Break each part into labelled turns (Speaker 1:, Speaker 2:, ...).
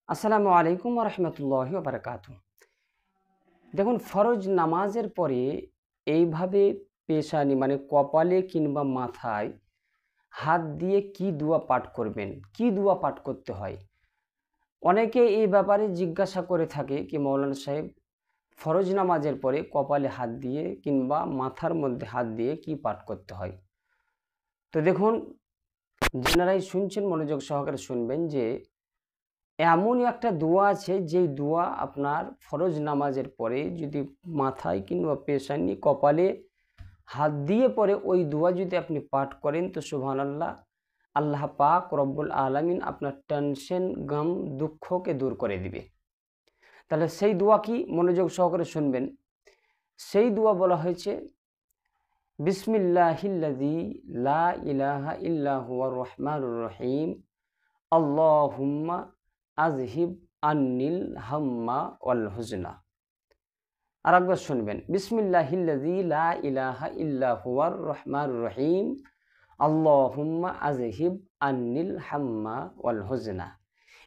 Speaker 1: আসসালামু আলাইকুম ওয়া রাহমাতুল্লাহি ওয়া বারাকাতুহু। দেখুন, ফরজ নামাজের পরে এইভাবে পেশানি মানে কপালে কিংবা মাথায় হাত দিয়ে কি দোয়া পাঠ করবেন, কি দোয়া পাঠ করতে হয়? অনেকে এই ব্যাপারে জিজ্ঞাসা করে থাকে কি মৌলানা সাহেব, ফরজ নামাজের পরে কপালে হাত দিয়ে কিংবা মাথার মধ্যে হাত দিয়ে কি পাঠ করতে হয়? তো দেখুন, যারাই শুনছেন মনোযোগ সহকারে শুনবেন যে এমনই একটা দোয়া আছে যেই দোয়া আপনার ফরজ নামাজের পরে যদি মাথায় কিংবা পেশানি কপালে হাত দিয়ে পরে ওই দোয়া যদি আপনি পাঠ করেন তো সুবহানাল্লাহ, আল্লাহ পাক রব্বুল আলামিন আপনার টেনশন গম দুঃখকে দূর করে দিবে। তাহলে সেই দোয়া কি? মনোযোগ সহকারে শুনবেন। সেই দোয়া বলা হয়েছে বিসমিল্লাহিল্লাযী লা ইলাহা ইল্লা হুয়ার রহমানুর রহিম আল্লাহুম্মা আযহিব আন্নিল হাম্মা ওয়াল হুজনা। আরেকবার শুনবেন, বিসমিল্লাহিল্লাযী লা ইলাহা ইল্লা হুয়ার রহমানুর রহিম আল্লাহুম্মা আযহিব আন্নিল হাম্মা ওয়াল হুজনা।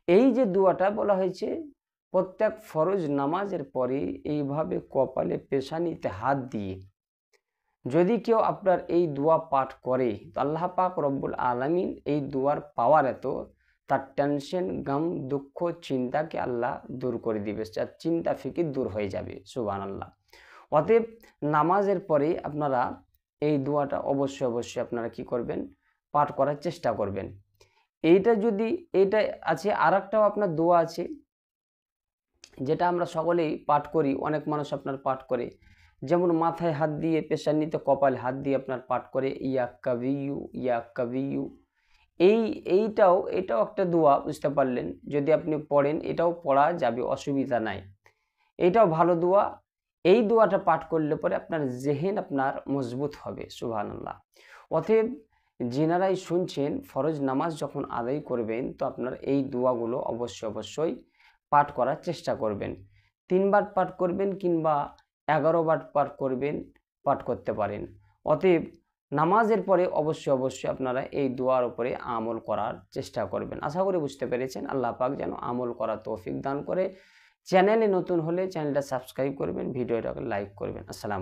Speaker 1: এই যে দোয়াটা বলা হয়েছে, প্রত্যেক ফরজ নামাজের পরে এইভাবে কপালে পেশানিতে হাত দিয়ে যদি কেউ আপনার এই দোয়া পাঠ করে তো আল্লাহ পাক রব্বুল আলামিন এই দোয়ার পাওয়ার এত, তার টেনশন গম দুঃখ চিন্তাকে আল্লাহ দূর করে দিবে, তার চিন্তা ফিকির দূর হয়ে যাবে। সুবহানাল্লাহ। অতএব নামাজের পরে আপনারা এই দোয়াটা অবশ্যই আপনারা কি করবেন? পাঠ করার চেষ্টা করবেন। এইটা আছে, আর একটাও আপনার দোয়া আছে যেটা আমরা সকলেই পাঠ করি, অনেক মানুষ আপনার পাঠ করে, যেমন মাথায় হাত দিয়ে পেশানিতে কপালে হাত দিয়ে আপনার পাঠ করে ইয়া কাবিয়ু ইয়া কাবিয়ু। এইটাও একটা দোয়া, বুঝতে পারলেন? যদি আপনি পড়েন এটাও পড়া যাবে, অসুবিধা নাই। এইটাও ভালো দোয়া। এই দোয়াটা পাঠ করলে পরে আপনার জেহেন আপনার মজবুত হবে। সুবহানাল্লাহ। অতএব যিনারাই শুনছেন ফরজ নামাজ যখন আদায় করবেন তো আপনার এই দোয়াগুলো অবশ্যই পাঠ করার চেষ্টা করবেন। 3 বার পাঠ করবেন কিংবা 11 বার পাঠ করতে পারেন। অতএব নামাজের পরে অবশ্যই আপনারা এই দোয়ার উপরে আমল করার চেষ্টা করবেন। আশা করি বুঝতে পেরেছেন। আল্লাহ পাক যেন আমল করার তৌফিক দান করে। চ্যানেলে নতুন হলে চ্যানেলটা সাবস্ক্রাইব করবেন, ভিডিওটাকে লাইক করবেন। আসসালাম।